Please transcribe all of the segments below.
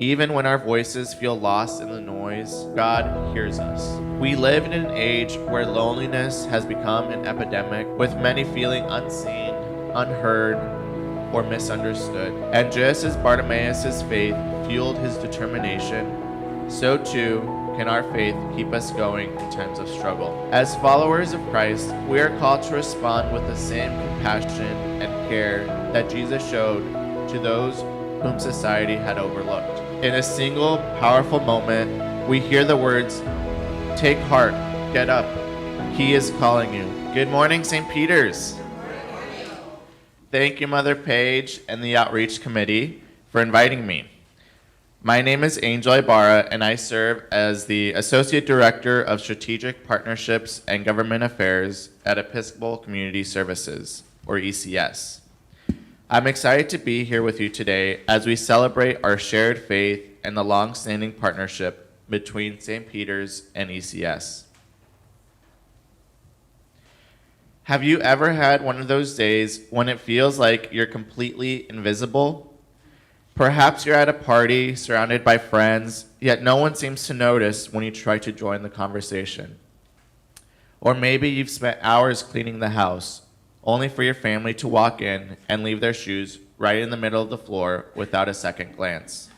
Even when our voices feel lost in the noise, God hears us. We live in an age where loneliness has become an epidemic, with many feeling unseen, unheard, or misunderstood. And just as Bartimaeus' faith fueled his determination, so too can our faith keep us going in times of struggle. As followers of Christ, we are called to respond with the same compassion and care that Jesus showed to those whom society had overlooked. In a single, powerful moment, we hear the words, "Take heart, get up, he is calling you." Good morning, St. Peter's. Thank you, Mother Paige and the Outreach Committee for inviting me. My name is Angel Ibarra, and I serve as the Associate Director of Strategic Partnerships and Government Affairs at Episcopal Community Services, or ECS. I'm excited to be here with you today as we celebrate our shared faith and the long-standing partnership between St. Peter's and ECS. Have you ever had one of those days when it feels like you're completely invisible? Perhaps you're at a party surrounded by friends, yet no one seems to notice when you try to join the conversation. Or maybe you've spent hours cleaning the house, only for your family to walk in and leave their shoes right in the middle of the floor without a second glance.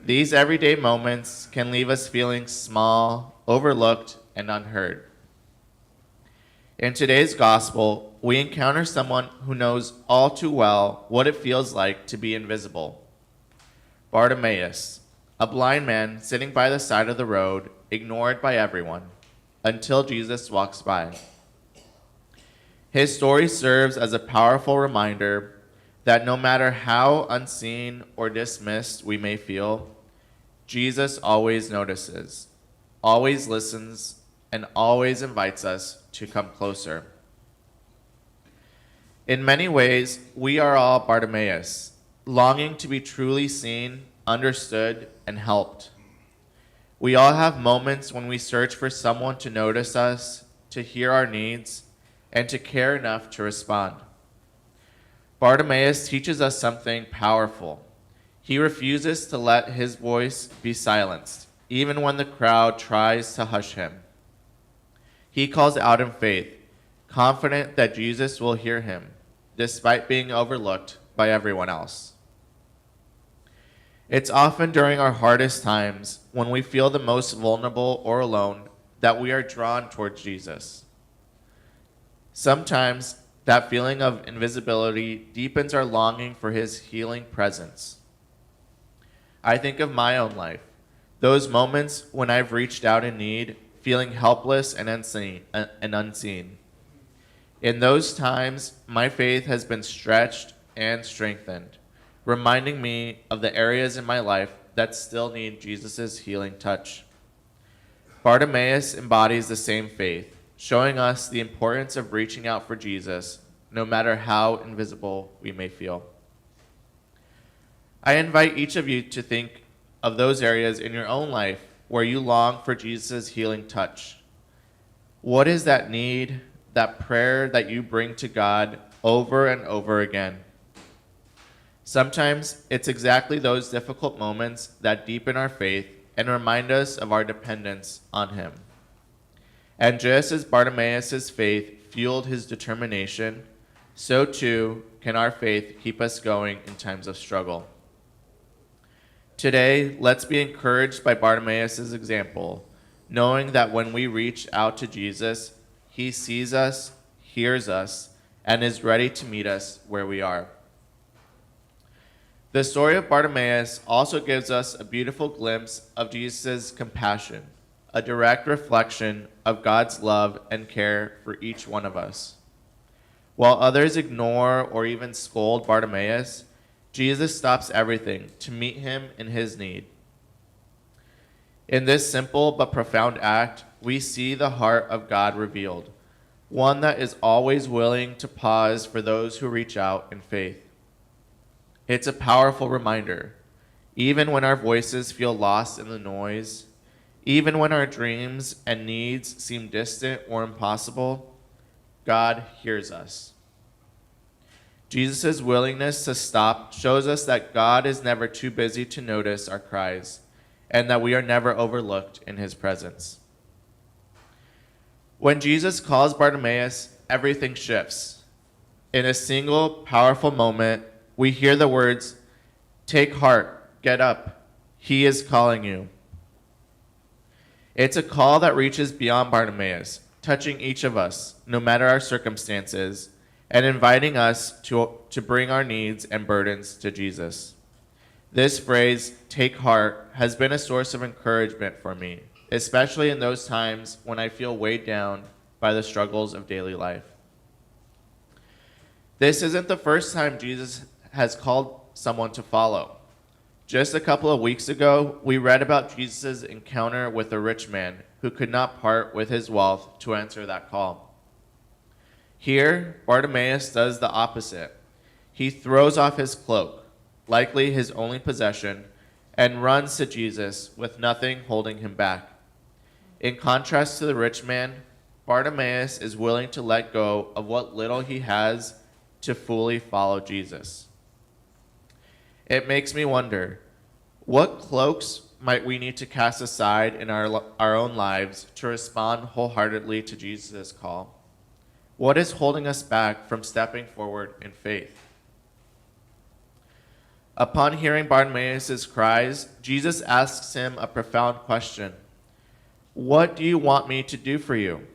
These everyday moments can leave us feeling small, overlooked, and unheard. In today's gospel, we encounter someone who knows all too well what it feels like to be invisible. Bartimaeus, a blind man sitting by the side of the road, ignored by everyone, until Jesus walks by. His story serves as a powerful reminder that no matter how unseen or dismissed we may feel, Jesus always notices, always listens, and always invites us to come closer. In many ways, we are all Bartimaeus, longing to be truly seen, understood, and helped. We all have moments when we search for someone to notice us, to hear our needs, and to care enough to respond. Bartimaeus teaches us something powerful. He refuses to let his voice be silenced, even when the crowd tries to hush him. He calls out in faith, confident that Jesus will hear him, despite being overlooked by everyone else. It's often during our hardest times, when we feel the most vulnerable or alone, that we are drawn towards Jesus. Sometimes that feeling of invisibility deepens our longing for his healing presence. I think of my own life, those moments when I've reached out in need, feeling helpless and unseen. In those times, my faith has been stretched and strengthened, reminding me of the areas in my life that still need Jesus' healing touch. Bartimaeus embodies the same faith, showing us the importance of reaching out for Jesus, no matter how invisible we may feel. I invite each of you to think of those areas in your own life where you long for Jesus' healing touch. What is that need, that prayer that you bring to God over and over again? Sometimes it's exactly those difficult moments that deepen our faith and remind us of our dependence on him. And just as Bartimaeus' faith fueled his determination, so too can our faith keep us going in times of struggle. Today, let's be encouraged by Bartimaeus' example, knowing that when we reach out to Jesus, he sees us, hears us, and is ready to meet us where we are. The story of Bartimaeus also gives us a beautiful glimpse of Jesus' compassion, a direct reflection of God's love and care for each one of us. While others ignore or even scold Bartimaeus, Jesus stops everything to meet him in his need. In this simple but profound act, we see the heart of God revealed, one that is always willing to pause for those who reach out in faith. It's a powerful reminder, even when our voices feel lost in the noise, even when our dreams and needs seem distant or impossible, God hears us. Jesus' willingness to stop shows us that God is never too busy to notice our cries, and that we are never overlooked in his presence. When Jesus calls Bartimaeus, everything shifts. In a single powerful moment, we hear the words, "Take heart, get up, he is calling you." It's a call that reaches beyond Bartimaeus, touching each of us, no matter our circumstances, and inviting us to bring our needs and burdens to Jesus. This phrase, "take heart," has been a source of encouragement for me, especially in those times when I feel weighed down by the struggles of daily life. This isn't the first time Jesus has called someone to follow. Just a couple of weeks ago, we read about Jesus' encounter with a rich man who could not part with his wealth to answer that call. Here, Bartimaeus does the opposite. He throws off his cloak, likely his only possession, and runs to Jesus with nothing holding him back. In contrast to the rich man, Bartimaeus is willing to let go of what little he has to fully follow Jesus. It makes me wonder, what cloaks might we need to cast aside in our own lives to respond wholeheartedly to Jesus' call? What is holding us back from stepping forward in faith? Upon hearing Bartimaeus' cries, Jesus asks him a profound question. What do you want me to do for you?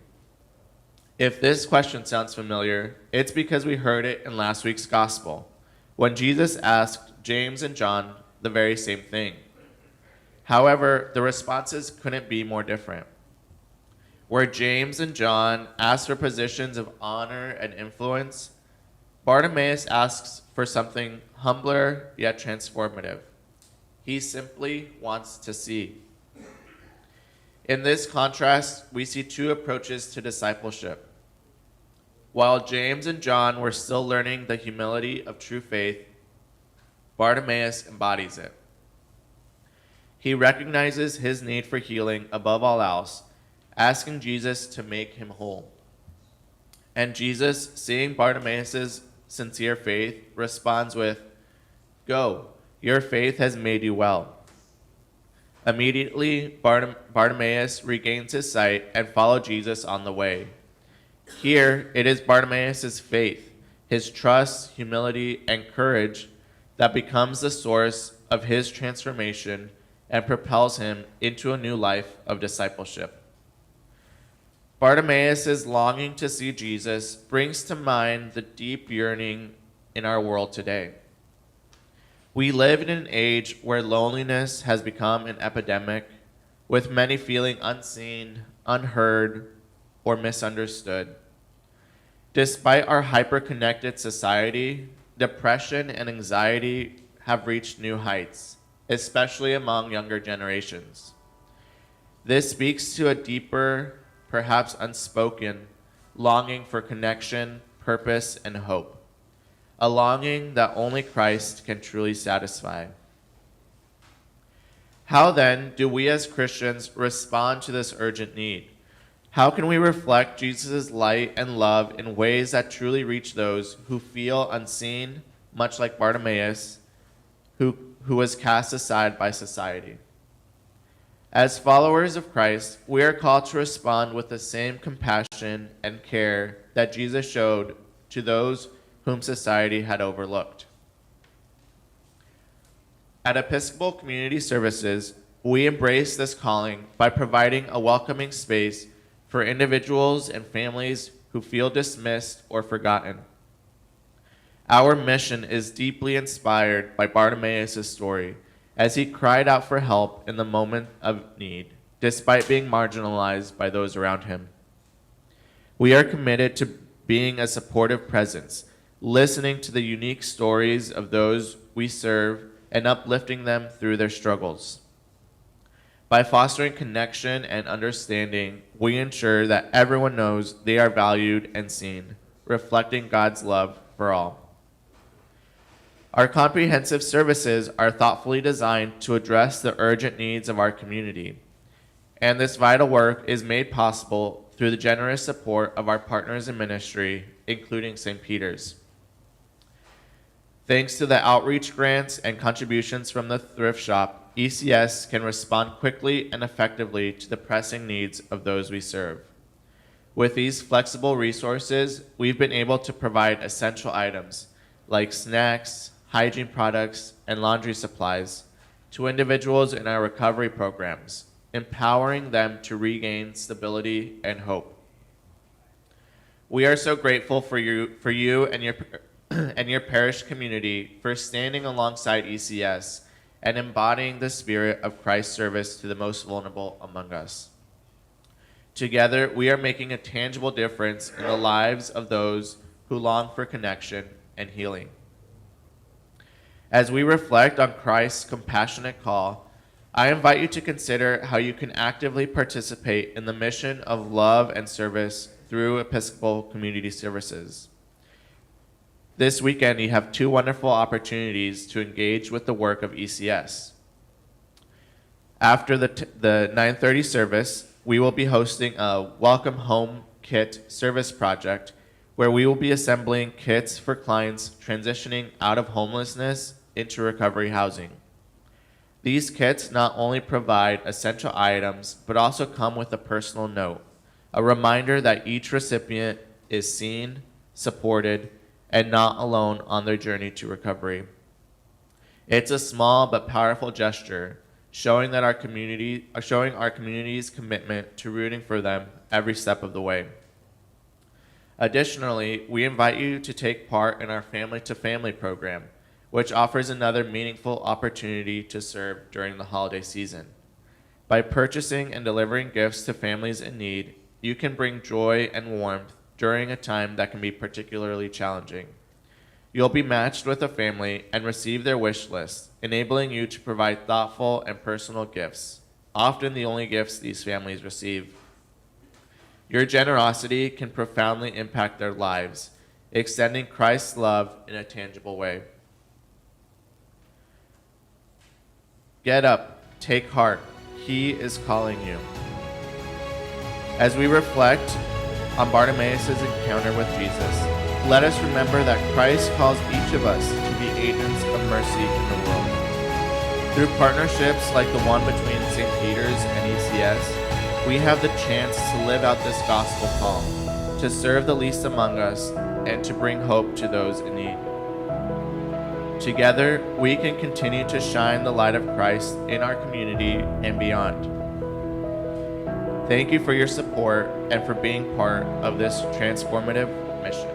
If this question sounds familiar, it's because we heard it in last week's gospel, when Jesus asked James and John the very same thing. However, the responses couldn't be more different. Where James and John asked for positions of honor and influence, Bartimaeus asks for something humbler yet transformative. He simply wants to see. In this contrast, we see two approaches to discipleship. While James and John were still learning the humility of true faith, Bartimaeus embodies it. He recognizes his need for healing above all else, asking Jesus to make him whole. And Jesus, seeing Bartimaeus' sincere faith, responds with, "Go, your faith has made you well." Immediately, Bartimaeus regains his sight and follows Jesus on the way. Here, it is Bartimaeus' faith, his trust, humility, and courage that becomes the source of his transformation and propels him into a new life of discipleship. Bartimaeus' longing to see Jesus brings to mind the deep yearning in our world today. We live in an age where loneliness has become an epidemic, with many feeling unseen, unheard, or misunderstood. Despite our hyper-connected society, depression and anxiety have reached new heights, especially among younger generations. This speaks to a deeper, perhaps unspoken, longing for connection, purpose, and hope. A longing that only Christ can truly satisfy. How then do we as Christians respond to this urgent need? How can we reflect Jesus' light and love in ways that truly reach those who feel unseen, much like Bartimaeus, who was cast aside by society? As followers of Christ, we are called to respond with the same compassion and care that Jesus showed to those whom society had overlooked. At Episcopal Community Services, we embrace this calling by providing a welcoming space for individuals and families who feel dismissed or forgotten. Our mission is deeply inspired by Bartimaeus' story, as he cried out for help in the moment of need, despite being marginalized by those around him. We are committed to being a supportive presence, listening to the unique stories of those we serve and uplifting them through their struggles. By fostering connection and understanding, we ensure that everyone knows they are valued and seen, reflecting God's love for all. Our comprehensive services are thoughtfully designed to address the urgent needs of our community, and this vital work is made possible through the generous support of our partners in ministry, including St. Peter's. Thanks to the outreach grants and contributions from the thrift shop, ECS can respond quickly and effectively to the pressing needs of those we serve. With these flexible resources, we've been able to provide essential items like snacks, hygiene products, and laundry supplies to individuals in our recovery programs, empowering them to regain stability and hope. We are so grateful for you and your and your parish community for standing alongside ECS and embodying the spirit of Christ's service to the most vulnerable among us. Together, we are making a tangible difference in the lives of those who long for connection and healing. As we reflect on Christ's compassionate call, I invite you to consider how you can actively participate in the mission of love and service through Episcopal Community Services. This weekend, you have two wonderful opportunities to engage with the work of ECS. After the 9:30 service, we will be hosting a Welcome Home Kit service project where we will be assembling kits for clients transitioning out of homelessness into recovery housing. These kits not only provide essential items, but also come with a personal note, a reminder that each recipient is seen, supported, and not alone on their journey to recovery. It's a small but powerful gesture, showing our community's commitment to rooting for them every step of the way. Additionally, we invite you to take part in our Family to Family program, which offers another meaningful opportunity to serve during the holiday season. By purchasing and delivering gifts to families in need, you can bring joy and warmth during a time that can be particularly challenging. You'll be matched with a family and receive their wish list, enabling you to provide thoughtful and personal gifts, often the only gifts these families receive. Your generosity can profoundly impact their lives, extending Christ's love in a tangible way. Get up, take heart. He is calling you. As we reflect on Bartimaeus' encounter with Jesus, let us remember that Christ calls each of us to be agents of mercy in the world. Through partnerships like the one between St. Peter's and ECS, we have the chance to live out this gospel call, to serve the least among us, and to bring hope to those in need. Together, we can continue to shine the light of Christ in our community and beyond. Thank you for your support and for being part of this transformative mission.